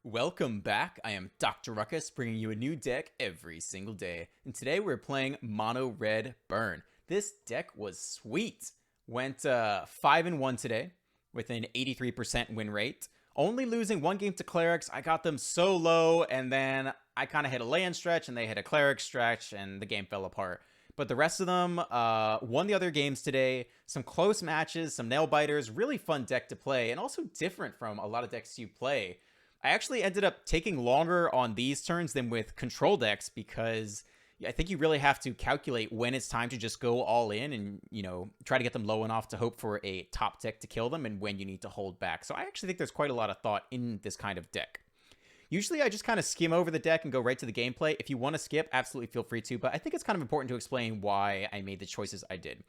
Welcome back. I am Dr. Ruckus, bringing you a new deck every single day. And today we're playing Mono Red Burn. This deck was sweet. Went 5-1 today with an 83% win rate. Only losing one game to Clerics. I got them so low, and then I kind of hit a land stretch, and they hit a Cleric stretch, and the game fell apart. But the rest of them won the other games today. Some close matches, some nail biters. Really fun deck to play, and also different from a lot of decks you play. I actually ended up taking longer on these turns than with control decks because I think you really have to calculate when it's time to just go all in and, try to get them low enough to hope for a top deck to kill them and when you need to hold back. So I actually think there's quite a lot of thought in this kind of deck. Usually I just kind of skim over the deck and go right to the gameplay. If you want to skip, absolutely feel free to, but I think it's kind of important to explain why I made the choices I did.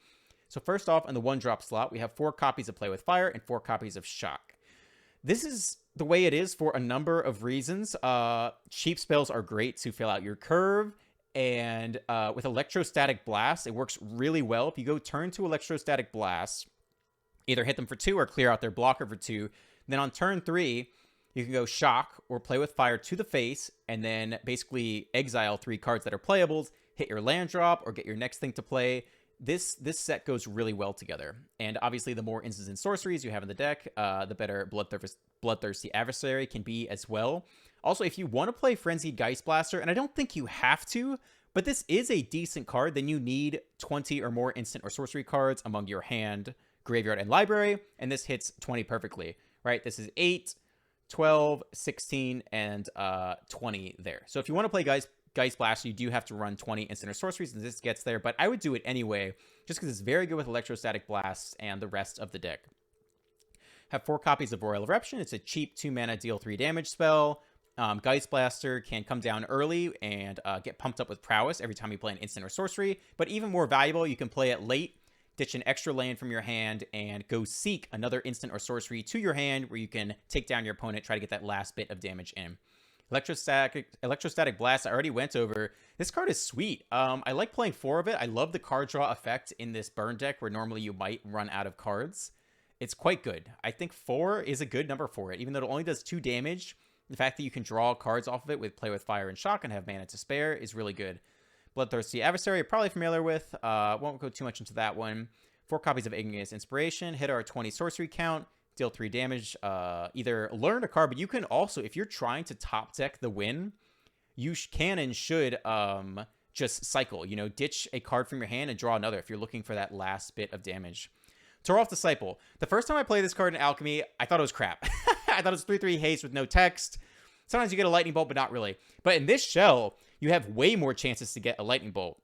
So first off, in the 1-drop slot, we have 4 copies of Play with Fire and 4 copies of Shock. This is the way it is for a number of reasons. Cheap spells are great to fill out your curve, and with Electrostatic Blast, it works really well. If you go turn to Electrostatic Blast, either hit them for 2 or clear out their blocker for 2, then on turn 3, you can go Shock or Play with Fire to the face, and then basically exile 3 cards that are playables, hit your land drop, or get your next thing to play. This set goes really well together. And obviously, the more instants and sorceries you have in the deck, the better Bloodthirsty Adversary can be as well. Also, if you want to play Frenzied Geist Blaster, and I don't think you have to, but this is a decent card, then you need 20 or more instant or sorcery cards among your hand, graveyard, and library, and this hits 20 perfectly, right? This is 8, 12, 16, and 20 there. So if you want to play Geist Blast, you do have to run 20 instant or sorceries, and this gets there, but I would do it anyway, just because it's very good with Electrostatic Blasts and the rest of the deck. Have 4 copies of Royal Eruption. It's a cheap 2-mana deal 3 damage spell. Geist Blaster can come down early and get pumped up with Prowess every time you play an instant or sorcery, but even more valuable, you can play it late, ditch an extra land from your hand, and go seek another instant or sorcery to your hand where you can take down your opponent, try to get that last bit of damage in. Electrostatic Blast, I already went over. This card is sweet. I like playing 4 of it. I love the card draw effect in this burn deck where normally you might run out of cards. It's quite good. I think 4 is a good number for it, even though it only does 2 damage. The fact that you can draw cards off of it with Play with Fire and Shock and have mana to spare is really good. Bloodthirsty Adversary, you're probably familiar with. Won't go too much into that one. 4 copies of Igneous Inspiration. Hit our 20 sorcery count. Deal 3 damage. Either learn a card, but you can also, if you're trying to top deck the win, you can and should just cycle. Ditch a card from your hand and draw another if you're looking for that last bit of damage. Toralf Disciple. The first time I played this card in Alchemy, I thought it was crap. I thought it was 3/3 haste with no text. Sometimes you get a lightning bolt, but not really. But in this shell, you have way more chances to get a lightning bolt.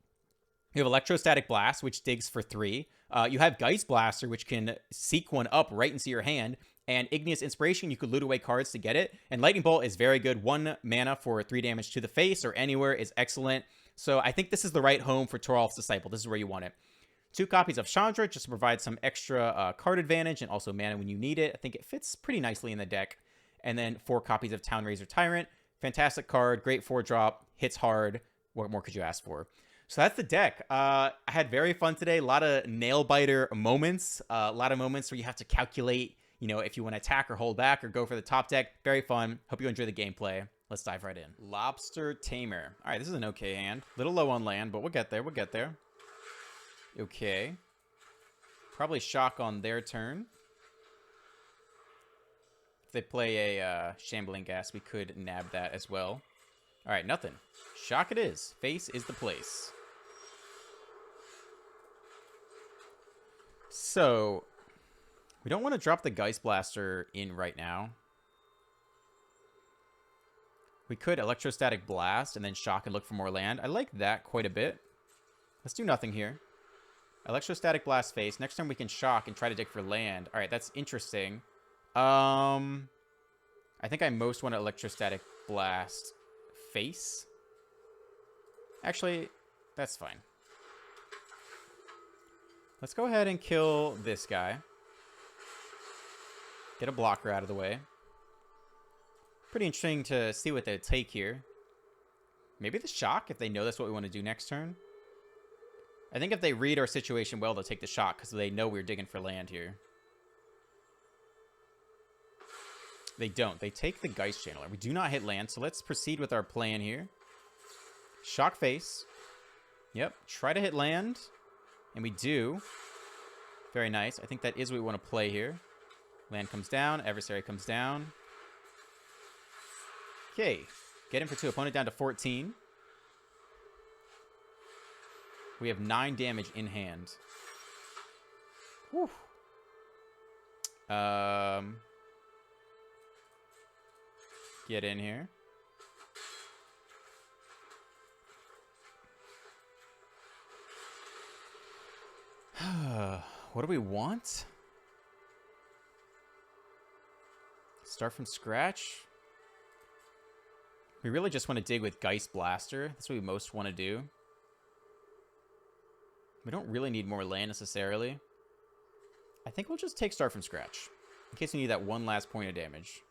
You have Electrostatic Blast, which digs for 3. You have Geist Blaster, which can seek one up right into your hand. And Igneous Inspiration, you could loot away cards to get it. And Lightning Bolt is very good. 1 mana for 3 damage to the face or anywhere is excellent. So I think this is the right home for Toralf's Disciple. This is where you want it. 2 copies of Chandra, just to provide some extra card advantage and also mana when you need it. I think it fits pretty nicely in the deck. And then 4 copies of Town-razer Tyrant. Fantastic card, great 4-drop, hits hard. What more could you ask for? So that's the deck. I had very fun today. A lot of nail-biter moments. A lot of moments where you have to calculate, if you want to attack or hold back or go for the top deck. Very fun. Hope you enjoy the gameplay. Let's dive right in. Lobster Tamer. All right, this is an okay hand. Little low on land, but we'll get there. We'll get there. Okay. Probably Shock on their turn. If they play a Shambling Gas, we could nab that as well. All right, nothing. Shock it is. Face is the place. So, we don't want to drop the Geist Blaster in right now. We could Electrostatic Blast and then Shock and look for more land. I like that quite a bit. Let's do nothing here. Electrostatic Blast face. Next time we can Shock and try to dig for land. All right, that's interesting. I think I most want to Electrostatic Blast face. Actually, that's fine. Let's go ahead and kill this guy. Get a blocker out of the way. Pretty interesting to see what they take here. Maybe the Shock if they know that's what we want to do next turn. I think if they read our situation well, they'll take the Shock because they know we're digging for land here. They don't. They take the Geist Channeler. We do not hit land, so let's proceed with our plan here. Shock face. Yep. Try to hit land. And we do. Very nice. I think that is what we want to play here. Land comes down. Adversary comes down. Okay. Get in for 2. Opponent down to 14. We have 9 damage in hand. Whew. Get in here. What do we want? Start from scratch? We really just want to dig with Geist Blaster. That's what we most want to do. We don't really need more land necessarily. I think we'll just take Start from scratch. In case we need that one last point of damage.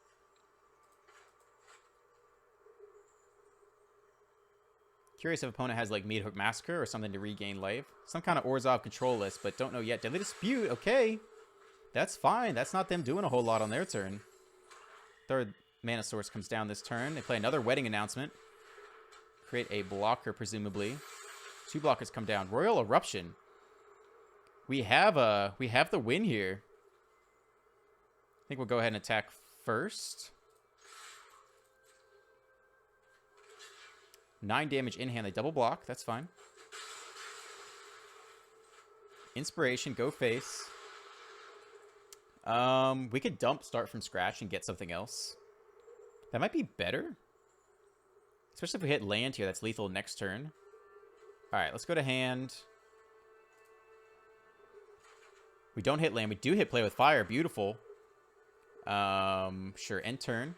Curious if opponent has like Meat Hook Massacre or something to regain life. Some kind of Orzhov control list, but don't know yet. Deadly Dispute, okay. That's fine. That's not them doing a whole lot on their turn. Third mana source comes down this turn. They play another Wedding Announcement. Create a blocker, presumably. 2 blockers come down. Royal Eruption. We have the win here. I think we'll go ahead and attack first. 9 damage in hand. They double block. That's fine. Inspiration. Go face. We could dump Start from scratch and get something else. That might be better. Especially if we hit land here. That's lethal next turn. Alright, let's go to hand. We don't hit land. We do hit Play with Fire. Beautiful. Sure. End turn.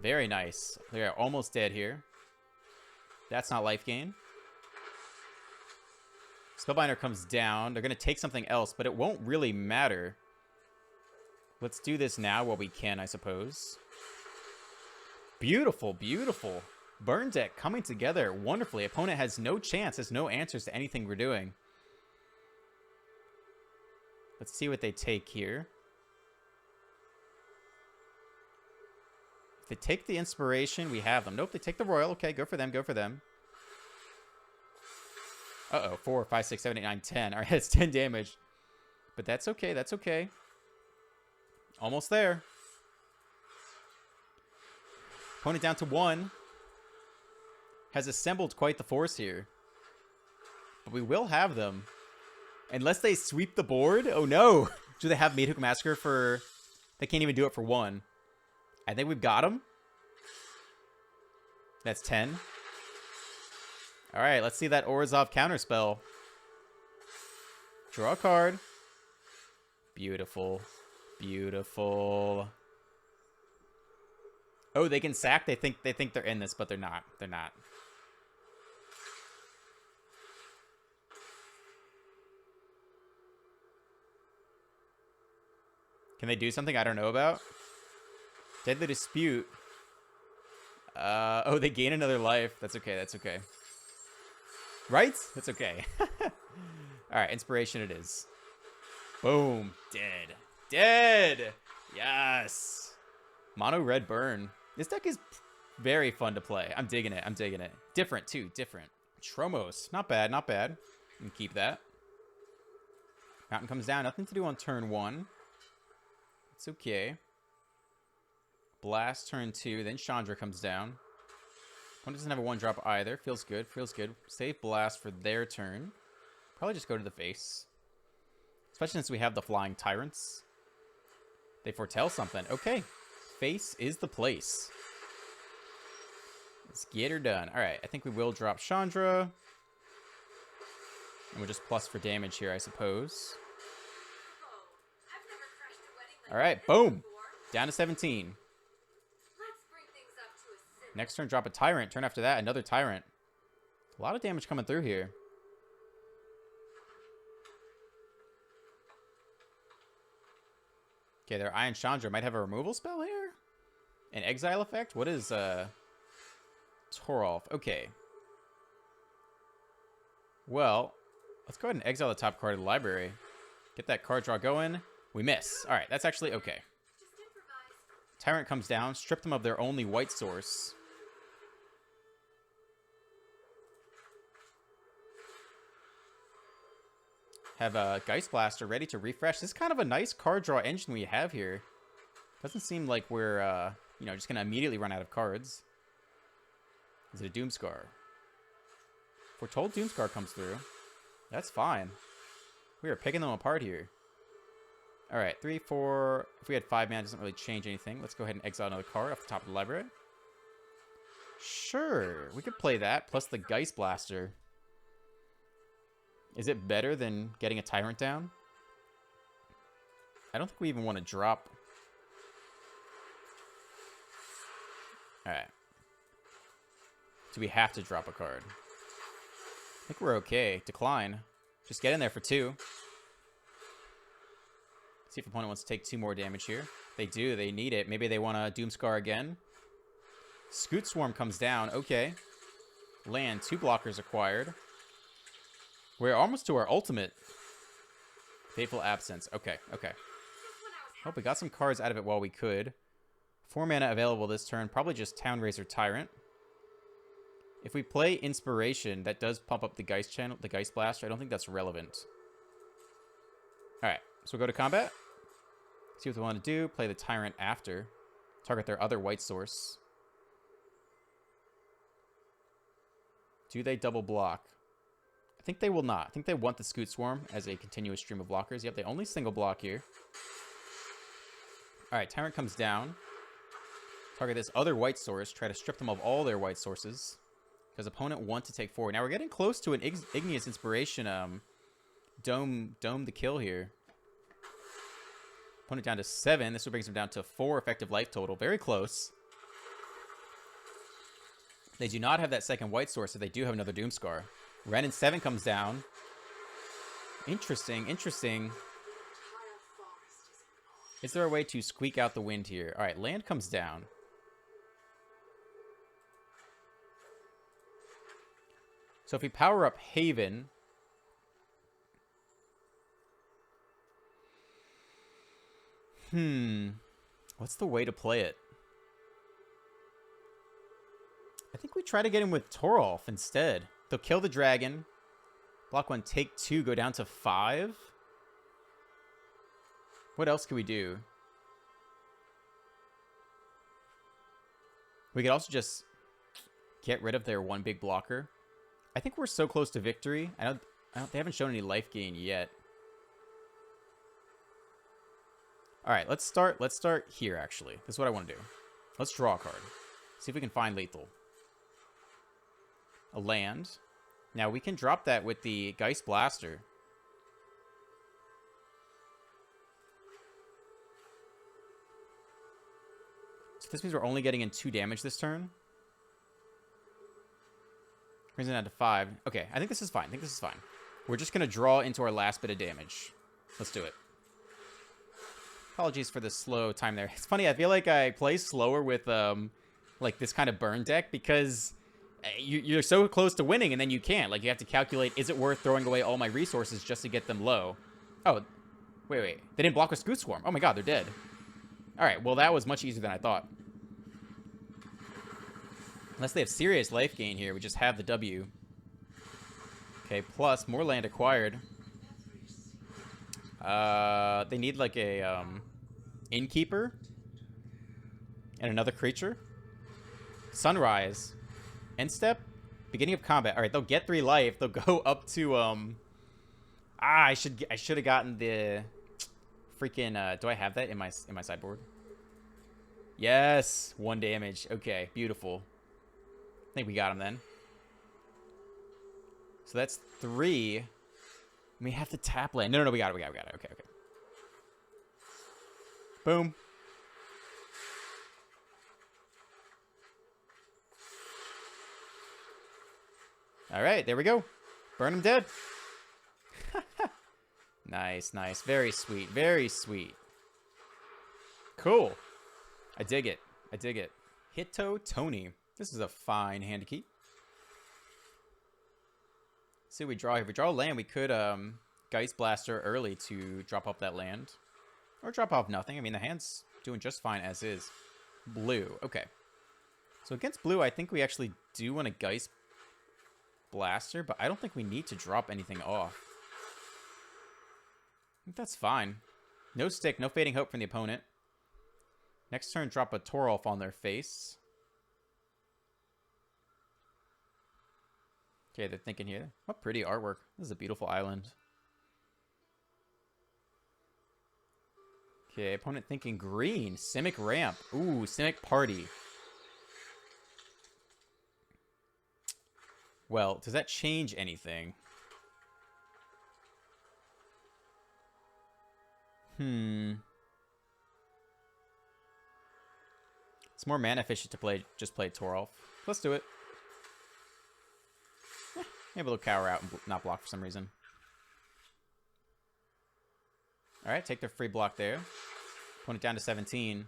Very nice. We are almost dead here. That's not life gain. Spellbinder comes down. They're going to take something else, but it won't really matter. Let's do this now while we can, I suppose. Beautiful, beautiful. Burn deck coming together wonderfully. Opponent has no chance, has no answers to anything we're doing. Let's see what they take here. If they take the inspiration, we have them. Nope, they take the royal. Okay, go for them, go for them. Uh-oh, 4, 5, 6, 7, 8, 9, 10. All right, it's 10 damage. But that's okay, that's okay. Almost there. Opponent down to 1. Has assembled quite the force here. But we will have them. Unless they sweep the board? Oh no! Do they have Meat Hook Massacre for... They can't even do it for 1. I think we've got them. That's 10. Alright, let's see that Orzhov counterspell. Draw a card. Beautiful. Beautiful. Oh, they can sack? They think they're in this, but they're not. They're not. Can they do something I don't know about? Deadly Dispute. Oh, they gain another life. That's okay, that's okay. Right? That's okay. Alright, Inspiration it is. Boom. Dead. Dead! Yes! Mono Red Burn. This deck is very fun to play. I'm digging it. I'm digging it. Different, too. Different. Tromos. Not bad, not bad. You can keep that. Mountain comes down. Nothing to do on turn 1. It's okay. Blast turn 2. Then Chandra comes down. One doesn't have a 1-drop either. Feels good. Feels good. Save Blast for their turn. Probably just go to the face. Especially since we have the Flying Tyrants. They foretell something. Okay. Face is the place. Let's get her done. Alright, I think we will drop Chandra. And we'll just plus for damage here, I suppose. Alright, boom! Down to 17. Next turn, drop a Tyrant. Turn after that, another Tyrant. A lot of damage coming through here. Okay, their Iron Chandra might have a removal spell here? An exile effect? What is, Torolf? Okay. Well, let's go ahead and exile the top card of the library. Get that card draw going. We miss. Alright, that's actually okay. Tyrant comes down, strip them of their only white source. Have a Geist Blaster ready to refresh. This is kind of a nice card draw engine we have here. Doesn't seem like we're, just going to immediately run out of cards. Is it a Doomscar? Foretold Doomscar comes through. That's fine. We are picking them apart here. All right, 3, 4. If we had 5 mana, it doesn't really change anything. Let's go ahead and exile another card off the top of the library. Sure, we could play that, plus the Geist Blaster. Is it better than getting a Tyrant down? I don't think we even want to drop. Alright. Do we have to drop a card? I think we're okay. Decline. Just get in there for 2. See if the opponent wants to take 2 more damage here. They do. They need it. Maybe they want to Doomscar again. Scoot Swarm comes down. Okay. Land. 2 blockers acquired. We're almost to our ultimate. Fateful Absence. Okay, okay. Hope we got some cards out of it while we could. 4 mana available this turn. Probably just Town-razer Tyrant. If we play Inspiration, that does pump up the Geist channel, the Geist Blaster. I don't think that's relevant. Alright, so we'll go to combat. See what they want to do. Play the Tyrant after. Target their other white source. Do they double block? I think they will not. I think they want the Scoot Swarm as a continuous stream of blockers. Yep, they only single block here. Alright, Tyrant comes down. Target this other white source. Try to strip them of all their white sources. Because opponent want to take 4. Now we're getting close to an Igneous Inspiration dome the kill here. Opponent down to 7. This will bring them down to 4 effective life total. Very close. They do not have that second white source, so they do have another Doomscar. Ren and 7 comes down. Interesting, interesting. Is there a way to squeak out the wind here? All right, land comes down. So if we power up Haven... What's the way to play it? I think we try to get him with Torolf instead. They'll kill the dragon. Block 1, take 2, go down to 5. What else can we do? We could also just get rid of their one big blocker. I think we're so close to victory. They haven't shown any life gain yet. All right, let's start here actually. This is what I want to do. Let's draw a card. See if we can find lethal. A land. Now we can drop that with the Geist Blaster. So this means we're only getting in 2 damage this turn. Brings it down to 5. Okay, I think this is fine. We're just going to draw into our last bit of damage. Let's do it. Apologies for the slow time there. It's funny, I feel like I play slower with like this kind of burn deck because you're so close to winning and then you can't. Like, you have to calculate, is it worth throwing away all my resources just to get them low? Oh, wait. They didn't block with Scoot Swarm. Oh my god, they're dead. Alright, well that was much easier than I thought. Unless they have serious life gain here, we just have the W. Okay, plus more land acquired. They need like a innkeeper and another creature. Sunrise. End step. Beginning of combat. All right, they'll get 3 life. They'll go up to I should have gotten the freaking do I have that in my sideboard? Yes, 1 damage. Okay, beautiful. I think we got him then. So that's 3. We have to tap land. No, we got it. Okay. Boom. All right, there we go. Burn him dead. Nice. Very sweet. Cool. I dig it. Hito Tony. This is a fine hand to keep. See what we draw. If we draw a land, we could Geist Blaster early to drop off that land. Or drop off nothing. I mean, the hand's doing just fine as is. blue. Okay. So against blue, I think we actually do want a Geist Blaster, but I don't think we need to drop anything off. I think that's fine. No stick, no Fading Hope from the opponent. Next turn, drop a Torolf on their face. Okay, they're thinking here. What pretty artwork. This is a beautiful island. Okay, opponent thinking green. Simic Ramp. Ooh, Simic Party. Well, does that change anything? It's more mana efficient to just play Torolf. Let's do it. Maybe they'll cower out and not block for some reason. Alright, take their free block there. Opponent down to 17.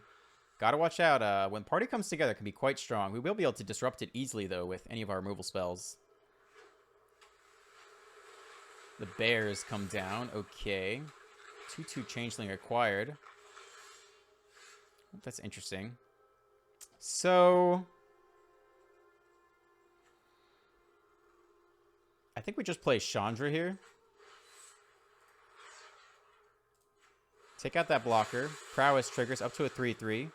Gotta watch out. When party comes together, it can be quite strong. We will be able to disrupt it easily, though, with any of our removal spells. The bears come down. Okay. 2/2 Changeling acquired. That's interesting. So I think we just play Chandra here. Take out that blocker. Prowess triggers up to a 3/3.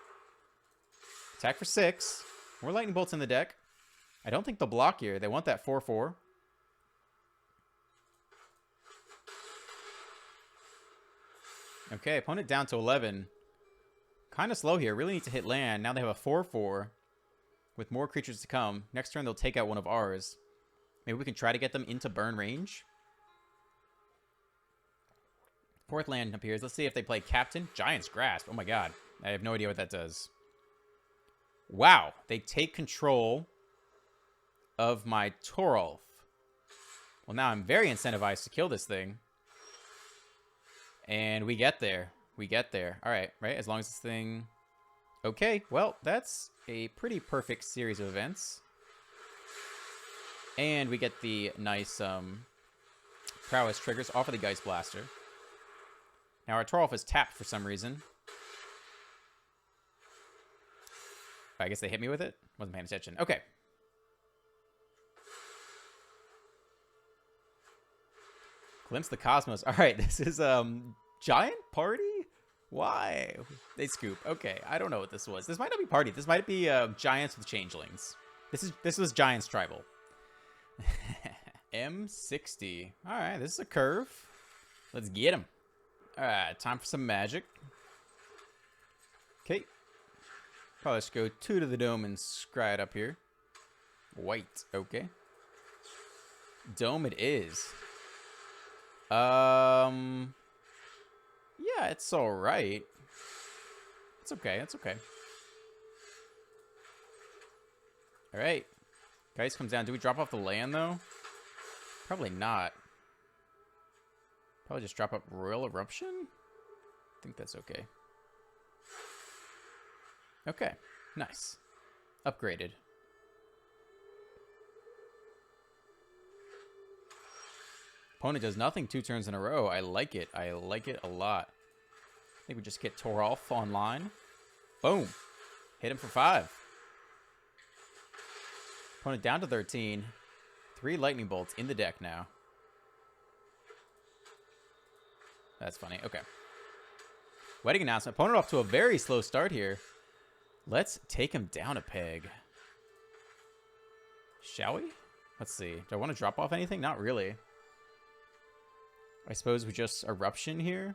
Attack for 6. More Lightning Bolts in the deck. I don't think they'll block here. They want that 4/4. Okay, opponent down to 11. Kind of slow here. Really need to hit land. Now they have a 4/4 with more creatures to come. Next turn, they'll take out one of ours. Maybe we can try to get them into burn range. Fourth land appears. Let's see if they play Captain. Giant's Grasp. Oh my god. I have no idea what that does. Wow. They take control of my Torolf. Well, now I'm very incentivized to kill this thing. And we get there. We get there. All right, right? As long as this thing... Okay, well, that's a pretty perfect series of events. And we get the nice prowess triggers off of the Geist Blaster. Now our Torolf is tapped for some reason. I guess they hit me with it? Wasn't paying attention. Okay. Glimpse the Cosmos. All right, this is Giant Party? Why? They scoop. Okay, I don't know what this was. This might not be Party. This might be Giants with Changelings. This was Giants Tribal. M60. All right, this is a curve. Let's get him. All right, time for some magic. Okay. Probably just go 2 to the dome and scry it up here. White. Okay. Dome it is. Yeah, it's all right. It's okay. It's okay. All right. Geist comes down. Do we drop off the land, though? Probably not. Probably just drop up Royal Eruption? I think that's okay. Okay. Nice. Upgraded. Opponent does nothing 2 turns in a row. I like it. I like it a lot. I think we just get Torolf online. Boom. Hit him for 5. Opponent down to 13. 3 lightning bolts in the deck now. That's funny. Okay. Wedding announcement. Opponent off to a very slow start here. Let's take him down a peg. Shall we? Let's see. Do I want to drop off anything? Not really. I suppose we just Eruption here.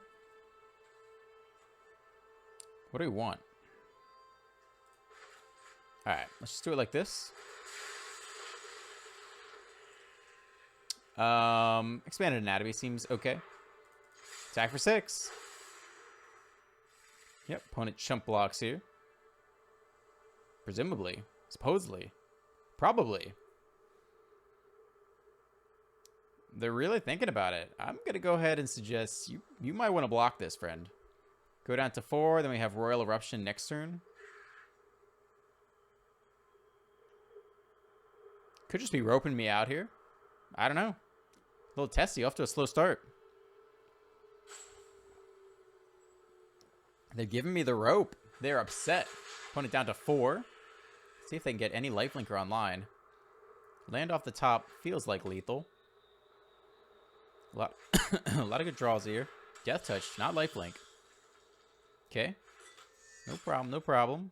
What do we want? Alright, let's just do it like this. Expanded Anatomy seems okay. Attack for 6. Yep, opponent chump blocks here. Presumably. Supposedly. Probably. They're really thinking about it. I'm going to go ahead and suggest you might want to block this, friend. Go down to 4, then we have Royal Eruption next turn. Could just be roping me out here. I don't know. A little testy, off to a slow start. They're giving me the rope. They're upset. Opponent down to 4. See if they can get any lifelinker online. Land off the top feels like lethal. A lot, a lot of good draws here. Death touch, not lifelink. Okay. No problem, no problem.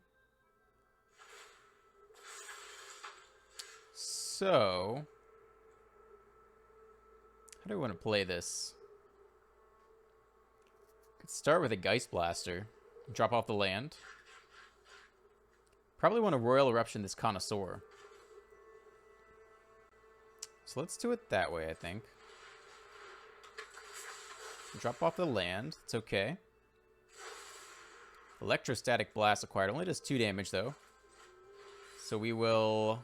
So, how do I want to play this? Could start with a Geist Blaster. Drop off the land. Probably want to Royal Eruption this Connoisseur. So let's do it that way, I think. Drop off the land. It's okay. Electrostatic Blast acquired. Only does 2 damage, though. So we will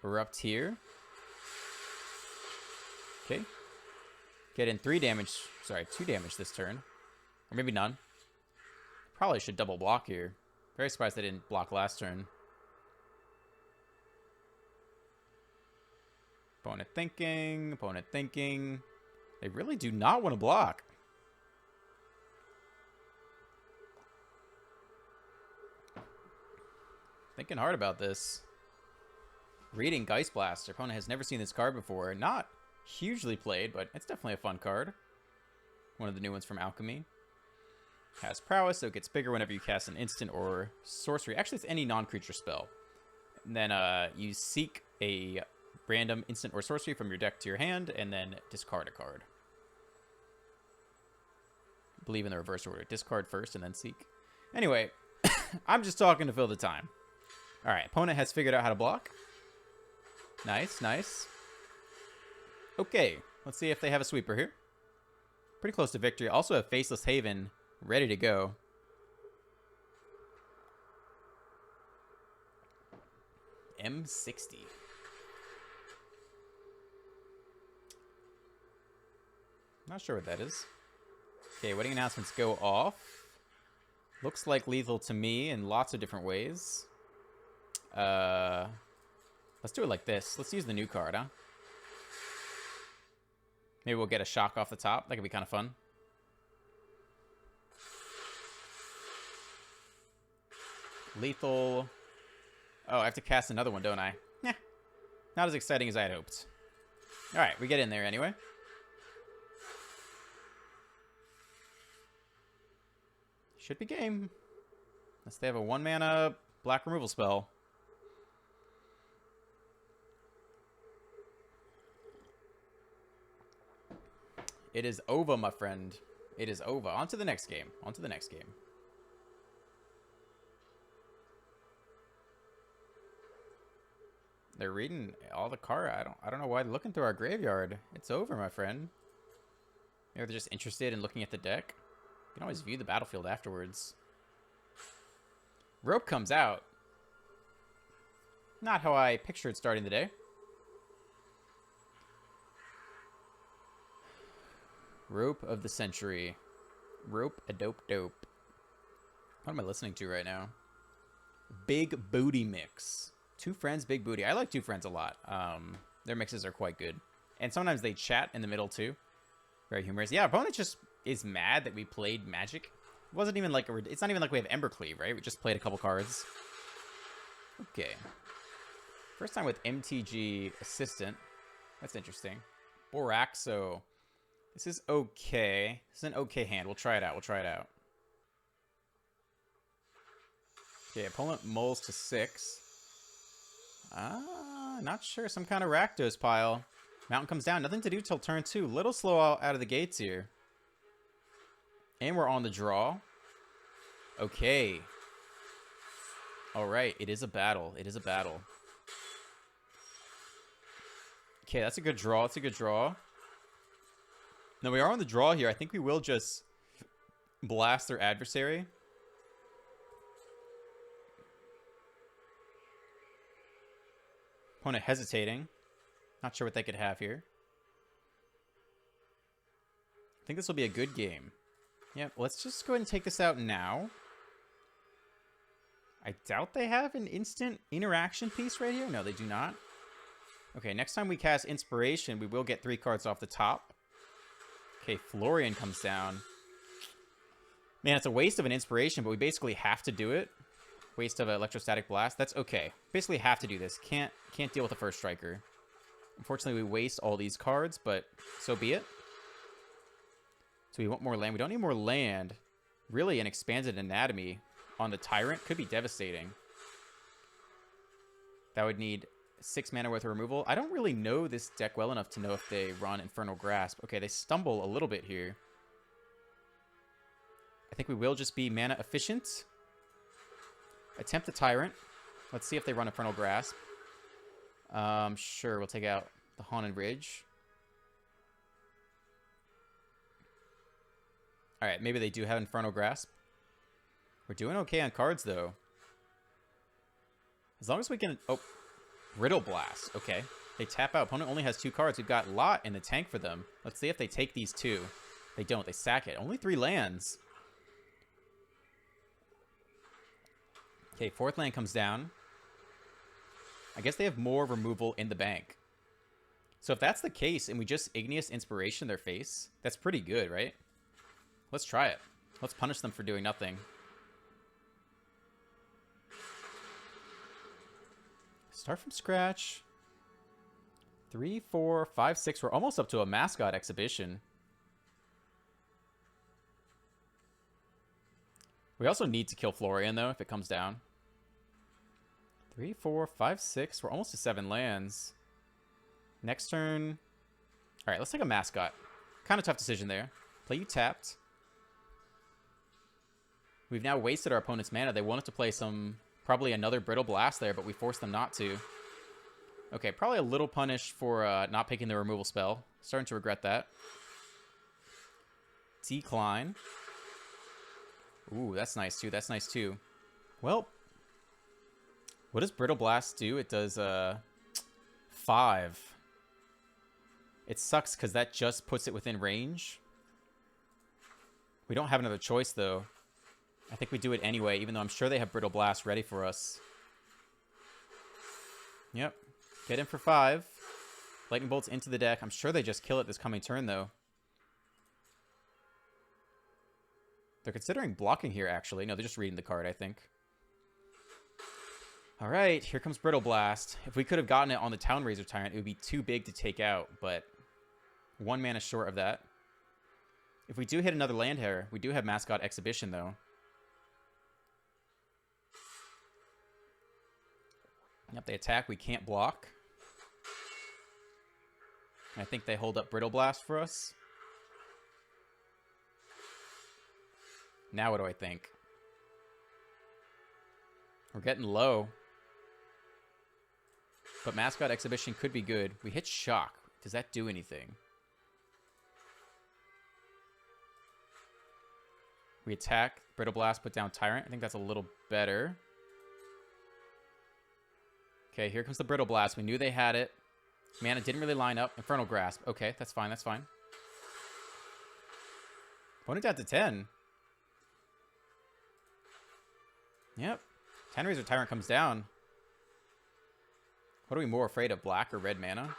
Erupt here. Okay. Get in 3 damage. Sorry, 2 damage this turn. Or maybe none. Probably should double block here. Very surprised they didn't block last turn. Opponent thinking. Opponent thinking. They really do not want to block. Thinking hard about this. Reading Geist Blaster. Opponent has never seen this card before. Not hugely played, but it's definitely a fun card. One of the new ones from Alchemy. Has prowess, so it gets bigger whenever you cast an instant or sorcery. Actually, it's any non-creature spell. And then you seek a random instant or sorcery from your deck to your hand, and then discard a card. I believe in the reverse order. Discard first, and then seek. Anyway, I'm just talking to fill the time. Alright, opponent has figured out how to block. Nice, nice. Okay, let's see if they have a sweeper here. Pretty close to victory. Also have Faceless Haven ready to go. M60. Not sure what that is. Okay, wedding announcements go off. Looks like lethal to me in lots of different ways. Let's do it like this. Let's use the new card, huh? Maybe we'll get a shock off the top. That could be kind of fun. Lethal. Oh, I have to cast another one, don't I? Nah. Not as exciting as I had hoped. Alright, we get in there anyway. Should be game. Unless they have a 1-mana black removal spell. It is over, my friend. It is over. On to the next game. On to the next game. They're reading all the card. I don't know why they're looking through our graveyard. It's over, my friend. Maybe they're just interested in looking at the deck. You can always view the battlefield afterwards. Rope comes out. Not how I pictured starting the day. Rope of the Century. Rope a dope dope. What am I listening to right now? Big Booty Mix. Two Friends, Big Booty. I like Two Friends a lot. Their mixes are quite good. And sometimes they chat in the middle too. Very humorous. Yeah, opponent just is mad that we played Magic. It wasn't even like it's not even like we have Embercleave, right? We just played a couple cards. Okay. First time with MTG Assistant. That's interesting. Boraxo. This is okay. This is an okay hand. We'll try it out. We'll try it out. Okay, opponent mulls to 6. Not sure. Some kind of Rakdos pile. Mountain comes down. Nothing to do till turn 2. Little slow out of the gates here. And we're on the draw. Okay. Alright, it is a battle. It is a battle. Okay, that's a good draw. That's a good draw. Now we are on the draw here. I think we will just blast their adversary. Opponent hesitating. Not sure what they could have here. I think this will be a good game. Yep, let's just go ahead and take this out now. I doubt they have an instant interaction piece right here. No, they do not. Okay, next time we cast Inspiration, we will get 3 cards off the top. Okay, Florian comes down. Man, it's a waste of an Inspiration, but we basically have to do it. Waste of an electrostatic blast. That's okay. Basically have to do this. Can't deal with the first striker. Unfortunately, we waste all these cards, but so be it. So we want more land. We don't need more land. Really, an expanded anatomy on the Tyrant could be devastating. That would need 6 mana worth of removal. I don't really know this deck well enough to know if they run Infernal Grasp. Okay, they stumble a little bit here. I think we will just be mana efficient. Attempt the Tyrant. Let's see if they run Infernal Grasp. Sure, we'll take out the Haunted Ridge. Alright, maybe they do have Infernal Grasp. We're doing okay on cards, though. As long as we can... Oh, Brittle Blast. Okay. They tap out. Opponent only has 2 cards. We've got Lot in the tank for them. Let's see if they take these 2. They don't. They sack it. Only 3 lands. Okay, 4th land comes down. I guess they have more removal in the bank. So if that's the case, and we just Igneous Inspiration their face, that's pretty good, right? Let's try it. Let's punish them for doing nothing. Start from scratch. 3, 4, 5, 6. We're almost up to a Mascot Exhibition. We also need to kill Florian, though, if it comes down. 3, 4, 5, 6. We're almost to 7 lands. Next turn. All right, let's take a Mascot. Kind of tough decision there. Play you tapped. We've now wasted our opponent's mana. They wanted to play probably another Brittle Blast there, but we forced them not to. Okay, probably a little punish for not picking the removal spell. Starting to regret that. Decline. Ooh, that's nice too. That's nice too. Well, what does Brittle Blast do? It does 5. It sucks because that just puts it within range. We don't have another choice though. I think we do it anyway, even though I'm sure they have Brittle Blast ready for us. Yep. Get in for 5. Lightning Bolts into the deck. I'm sure they just kill it this coming turn though. They're considering blocking here, actually. No, they're just reading the card, I think. All right, here comes Brittle Blast. If we could have gotten it on the Town-razer Tyrant, it would be too big to take out, but 1 mana short of that. If we do hit another land here, we do have Mascot Exhibition, though. Yep, they attack. We can't block. I think they hold up Brittle Blast for us. Now what do I think? We're getting low. But Mascot Exhibition could be good. We hit Shock. Does that do anything? We attack. Brittle Blast, put down Tyrant. I think that's a little better. Okay, here comes the Brittle Blast. We knew they had it. Mana didn't really line up. Infernal Grasp. Okay, that's fine. That's fine. Opponent down to 10. Yep. Town-razer Tyrant comes down. What are we more afraid of, black or red mana?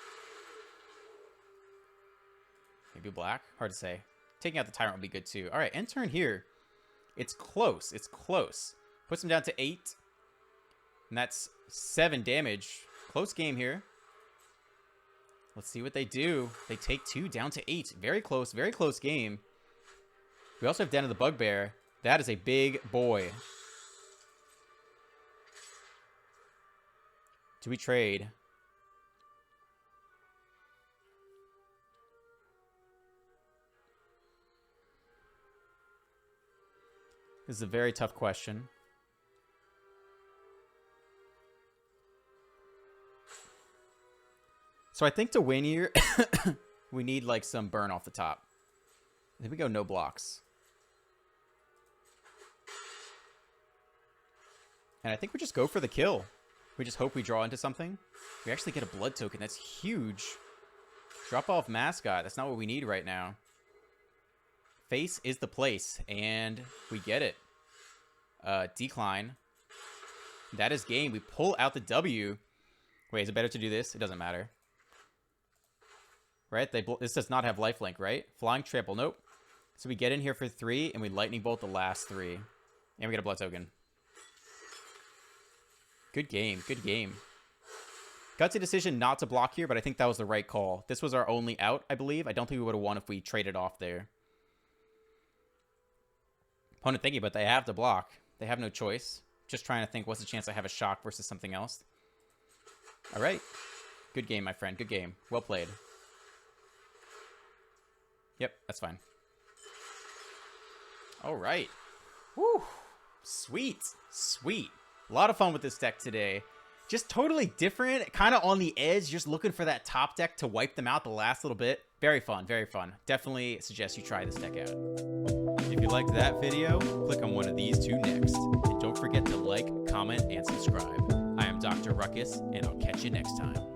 Maybe black? Hard to say. Taking out the Tyrant would be good too. All right, end turn here. It's close. It's close. Puts him down to 8. And that's 7 damage. Close game here. Let's see what they do. They take 2 down to 8. Very close game. We also have Den of the Bugbear. That is a big boy. Do we trade? This is a very tough question. So I think to win here, we need like some burn off the top. I think we go no blocks. And I think we just go for the kill. We just hope we draw into something. We actually get a blood token. That's huge. Drop off Mascot. That's not what we need right now. Face is the place. And we get it. Decline. That is game. We pull out the W. Wait, is it better to do this? It doesn't matter. Right? This does not have lifelink, right? Flying Trample. Nope. So we get in here for 3, and we Lightning Bolt the last 3. And we get a blood token. Good game. Good game. Gutsy decision not to block here, but I think that was the right call. This was our only out, I believe. I don't think we would have won if we traded off there. Opponent thinking, but they have to block. They have no choice. Just trying to think, what's the chance I have a shock versus something else? All right. Good game, my friend. Good game. Well played. Yep, that's fine. All right. Woo. Sweet. Sweet. A lot of fun with this deck today. Just totally different, kind of on the edge, just looking for that top deck to wipe them out the last little bit. Very fun, very fun. Definitely suggest you try this deck out. If you liked that video, click on one of these two next. And don't forget to like, comment, and subscribe. I am Dr. Ruckus, and I'll catch you next time.